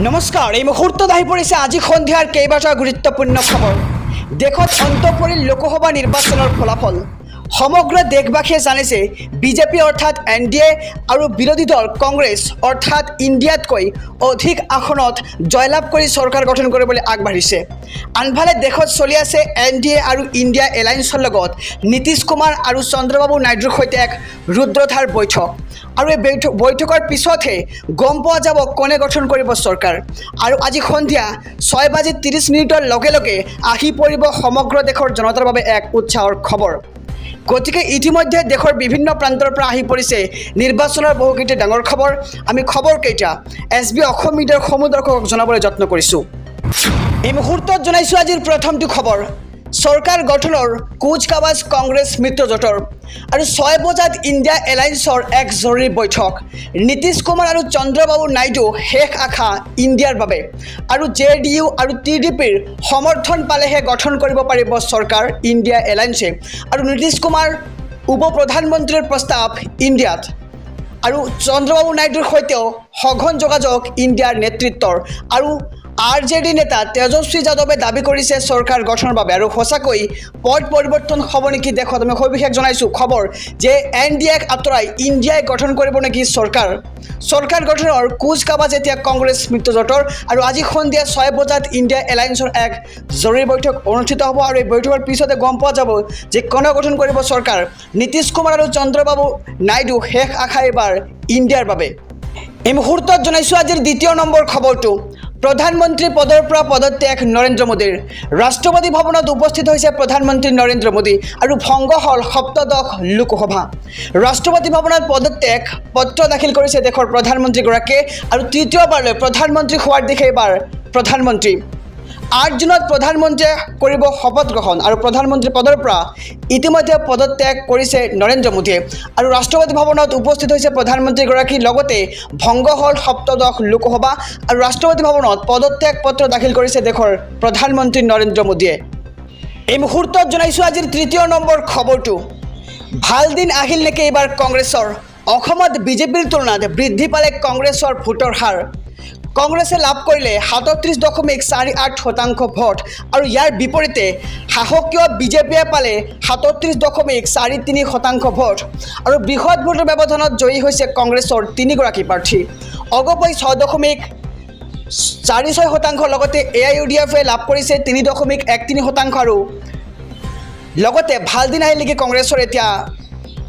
নমস্কাৰ এই মুহূৰ্তত আহি পৰিছে আজি সন্ধিয়াৰ কেইবাটাও গুৰুত্বপূৰ্ণ খবৰ। দেশত অন্ত পৰিল লোকসভা নিৰ্বাচনৰ ফলাফল। সমগ্ৰ দেশবাসীয়ে জানিছে বিজেপি অৰ্থাৎ এনডিএ আৰু বিৰোধী দল কংগ্ৰেছ অৰ্থাৎ ইণ্ডিয়াতকৈ অধিক আসনত জয়লাভ কৰি চৰকাৰ গঠন কৰিবলৈ আগবাঢ়িছে। আনফালে দেশত চলি আছে এনডিএ আৰু ইণ্ডিয়া এলায়েন্সৰ লগত নীতিশ কুমাৰ আৰু চন্দ্ৰবাবু নাইডুৰ সৈতে এক ৰুদ্ৰধাৰ বৈঠক। আৰু এই বৈঠকৰ পিছতহে গম পোৱা যাব কোনে গঠন কৰিব চৰকাৰ। আৰু আজি সন্ধিয়া 6:30 লগে লগে আহি পৰিব সমগ্ৰ দেশৰ জনতাৰ বাবে এক উৎসাহৰ খবৰ। গতিকে ইতিমধ্যে দেশৰ বিভিন্ন প্ৰান্তৰ পৰা আহি পৰিছে নিৰ্বাচনৰ বহুকেইটা ডাঙৰ খবৰ। আমি খবৰকেইটা SB অসম মিডিয়াৰ সমূহ দৰ্শকক জনাবলৈ যত্ন কৰিছোঁ। এই মুহূৰ্তত জনাইছোঁ আজিৰ প্ৰথমটো খবৰ। চৰকাৰ গঠনৰ কুচকাৱাজ কংগ্ৰেছ মিত্ৰজোঁটৰ আৰু 6 বজাত ইণ্ডিয়া এলায়েন্সৰ এক জৰুৰী বৈঠক। নীতিশ কুমাৰ আৰু চন্দ্ৰবাবু নাইডু শেষ আশা ইণ্ডিয়াৰ বাবে আৰু JDU আৰু TDPৰ সমৰ্থন পালেহে গঠন কৰিব পাৰিব চৰকাৰ ইণ্ডিয়া এলায়েন্সে। আৰু নীতিশ কুমাৰ উপ প্ৰধানমন্ত্ৰীৰ প্ৰস্তাৱ ইণ্ডিয়াত আৰু চন্দ্ৰবাবু নাইডুৰ সৈতেও সঘন যোগাযোগ ইণ্ডিয়াৰ নেতৃত্বৰ। আৰু RJD নেতা তেজস্বী যাদৱে দাবী কৰিছে চৰকাৰ গঠনৰ বাবে। আৰু সঁচাকৈ পট পৰিৱৰ্তন হ'ব নেকি দেশত? আমি সবিশেষ জনাইছোঁ খবৰ যে NDAক আঁতৰাই ইণ্ডিয়াই গঠন কৰিব নেকি চৰকাৰ গঠনৰ কুচকাৱাজ এতিয়া কংগ্ৰেছ মিত্ৰজোঁটৰ। আৰু আজি সন্ধিয়া 6 বজাত ইণ্ডিয়া এলায়েন্সৰ এক জৰুৰী বৈঠক অনুষ্ঠিত হ'ব। আৰু এই বৈঠকৰ পিছতে গম পোৱা যাব যে কোনে গঠন কৰিব চৰকাৰ। নীতিশ কুমাৰ আৰু চন্দ্ৰবাবু নাইডু শেষ আশা এইবাৰ ইণ্ডিয়াৰ বাবে। এই মুহূৰ্তত জনাইছোঁ আজিৰ দ্বিতীয় নম্বৰ খবৰটো। প্ৰধানমন্ত্ৰী পদৰ পৰা পদত্যাগ নৰেন্দ্ৰ মোদীৰ। ৰাষ্ট্ৰপতি ভৱনত উপস্থিত হৈছে প্ৰধানমন্ত্ৰী নৰেন্দ্ৰ মোদী আৰু ভংগ হ'ল সপ্তদশ লোকসভা। ৰাষ্ট্ৰপতি ভৱনত পদত্যাগ পত্ৰ দাখিল কৰিছে দেশৰ প্ৰধানমন্ত্ৰীগৰাকীয়ে আৰু তৃতীয়বাৰলৈ প্ৰধানমন্ত্ৰী হোৱাৰ দিশে এইবাৰ প্ৰধানমন্ত্ৰী। 8 জুনত প্ৰধানমন্ত্ৰীয়ে কৰিব শপত গ্ৰহণ আৰু প্ৰধানমন্ত্ৰী পদৰ পৰা ইতিমধ্যে পদত্যাগ কৰিছে নৰেন্দ্ৰ মোদীয়ে। আৰু ৰাষ্ট্ৰপতি ভৱনত উপস্থিত হৈছে প্ৰধানমন্ত্ৰীগৰাকী, লগতে ভংগ হ'ল সপ্তদশ লোকসভা আৰু ৰাষ্ট্ৰপতি ভৱনত পদত্যাগ পত্ৰ দাখিল কৰিছে দেশৰ প্ৰধানমন্ত্ৰী নৰেন্দ্ৰ মোদীয়ে। এই মুহূৰ্তত জনাইছোঁ আজিৰ তৃতীয় নম্বৰ খবৰটো। ভাল দিন আহিল নেকি এইবাৰ কংগ্ৰেছৰ? অসমত বিজেপিৰ তুলনাত বৃদ্ধি পালে কংগ্ৰেছৰ ভোটৰ হাৰ। কংগ্ৰেছে লাভ কৰিলে 37.48% ভোট আৰু ইয়াৰ বিপৰীতে শাসকীয় বিজেপিয়ে পালে 37.43% ভোট। আৰু বৃহৎ ভোটৰ ব্যৱধানত জয়ী হৈছে কংগ্ৰেছৰ 3গৰাকী প্ৰাৰ্থী। অগপই 6.46%, লগতে AIUDFে লাভ কৰিছে 3.13%। আৰু লগতে ভাল দিন আহিল নেকি কংগ্ৰেছৰ? এতিয়া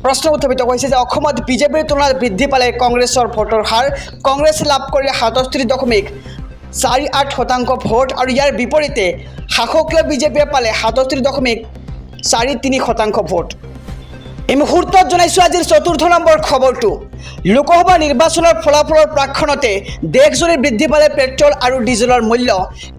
প্ৰশ্ন উত্থাপিত হৈছে যে অসমত বিজেপিৰ তুলনাত বৃদ্ধি পালে কংগ্ৰেছৰ ভোটৰ হাৰ। কংগ্ৰেছে লাভ কৰিলে 37.48% ভোট আৰু ইয়াৰ বিপৰীতে শাসকীয় বিজেপিয়ে পালে 37.43% ভোট। এই মুহূৰ্তত জনাইছোঁ আজিৰ চতুৰ্থ নম্বৰ খবৰটো। লোকসভা নিৰ্বাচনৰ ফলাফলৰ প্ৰাক্ষণতে দেশজুৰি বৃদ্ধি পালে পেট্ৰল আৰু ডিজেলৰ মূল্য।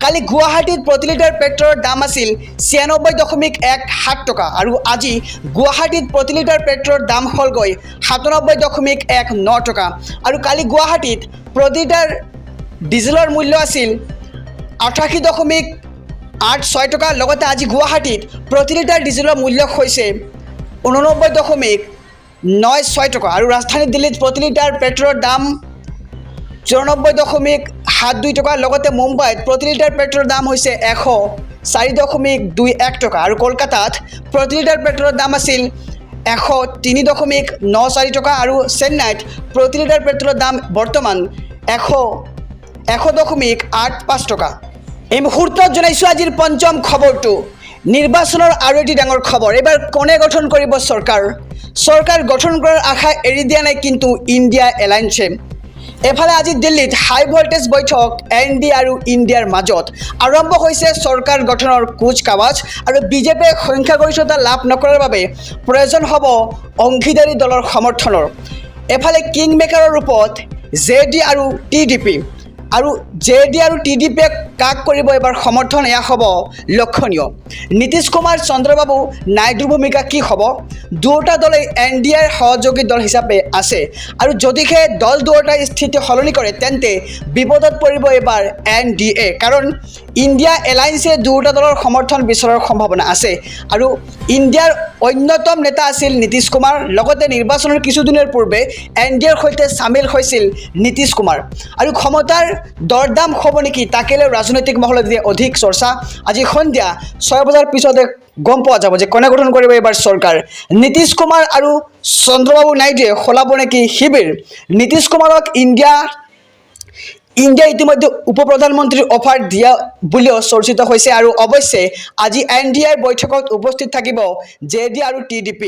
কালি গুৱাহাটীত প্ৰতি লিটাৰ পেট্ৰলৰ দাম আছিল 96.17 টকা আৰু আজি গুৱাহাটীত প্ৰতি লিটাৰ পেট্ৰলৰ দাম হ'লগৈ 97.19 টকা। আৰু কালি গুৱাহাটীত প্ৰতি লিটাৰ ডিজেলৰ মূল্য আছিল 88.86 টকা। লগতে আজি গুৱাহাটীত প্ৰতি লিটাৰ ডিজেলৰ মূল্য হৈছে 89.96 টকা। আৰু ৰাজধানী দিল্লীত প্ৰতি লিটাৰ পেট্ৰলৰ দাম 94.72 টকা। লগতে মুম্বাইত প্ৰতি লিটাৰ পেট্ৰলৰ দাম হৈছে 104.21 টকা। আৰু কলকাতাত প্ৰতি লিটাৰ পেট্ৰলৰ দাম আছিল 103.94 টকা। আৰু চেন্নাইত প্ৰতি লিটাৰ পেট্ৰলৰ দাম বৰ্তমান 100.85 টকা। এই মুহূৰ্তত জনাইছোঁ আজিৰ পঞ্চম খবৰটো। নিৰ্বাচনৰ আৰু এটি ডাঙৰ খবৰ। এইবাৰ কোনে গঠন কৰিব চৰকাৰ গঠন কৰাৰ আশা এৰি দিয়া নাই কিন্তু ইণ্ডিয়া এলায়েন্সে। এফালে আজি দিল্লীত হাই ভল্টেজ বৈঠক NDA আৰু ইণ্ডিয়াৰ মাজত। আৰম্ভ হৈছে চৰকাৰ গঠনৰ কুচকাৱাজ আৰু বিজেপিয়ে সংখ্যাগৰিষ্ঠতা লাভ নকৰাৰ বাবে প্ৰয়োজন হ'ব অংশীদাৰী দলৰ সমৰ্থনৰ। এফালে কিং মেকাৰৰ ৰূপত JD আৰু TDP আৰু TDPয়ে কাক কৰিব এবাৰ সমৰ্থন এয়া হ'ব লক্ষণীয় নীতিশ কুমাৰ চন্দ্ৰবাবু নাইডুৰ ভূমিকা কি হ'ব দুয়োটা দলে NDAৰ সহযোগী দল হিচাপে আছে আৰু যদিহে দল দুয়োটাই স্থিতি সলনি কৰে তেন্তে বিপদত পৰিব এবাৰ NDA কাৰণ ইণ্ডিয়া এলায়েন্সে দুয়োটা দলৰ সমৰ্থন বিচৰাৰ সম্ভাৱনা আছে আৰু ইণ্ডিয়াৰ অন্যতম নেতা আছিল নীতিশ কুমাৰ লগতে নিৰ্বাচনৰ কিছুদিনৰ পূৰ্বে NDAৰ সৈতে সামিল হৈছিল নীতিশ কুমাৰ আৰু ক্ষমতাৰ দৰদাম হ'ব নেকি তাকে লৈ ৰাজনৈতিক মহলত অধিক চৰ্চা আজি সন্ধিয়া 6 বজাৰ পিছতে গম পোৱা যাব যে কোনে গঠন কৰিব এবাৰ চৰকাৰ নীতিশ কুমাৰ আৰু চন্দ্ৰবাবু নাইডুৱে সলাব নেকি শিবিৰ নীতিশ কুমাৰক ইণ্ডিয়া ইতিমধ্যে উপ প্ৰধানমন্ত্ৰীৰ অফাৰ দিয়া বুলিও চৰ্চিত হৈছে আৰু অৱশ্যে আজি NDAৰ বৈঠকত উপস্থিত থাকিব JD আৰু TDP